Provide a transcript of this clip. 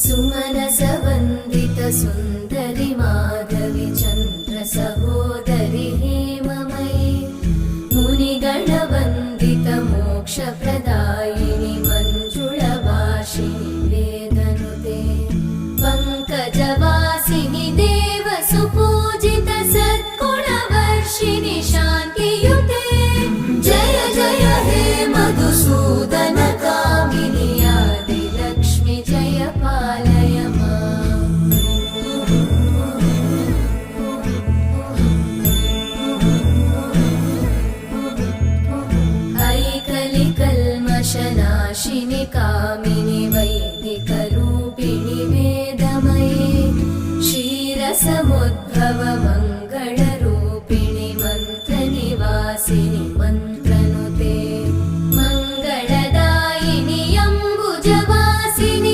सुमनसवन्दित सुन्दरि माधवि चन्द्र सहोदरि हेममयि मुनिगणवन्दित मोक्षप्रदायिनि मञ्जुळभाषिणि वेदनुते पङ्कजवासिनि देवसुपूजित सद्गुणवर्षिणि शान्तियुते जय जय हे मधुसूदन कामिनि आदिलक्ष्मि जय पालय माम्। ऐकलिकल्मषनाशिनि कामिनि वै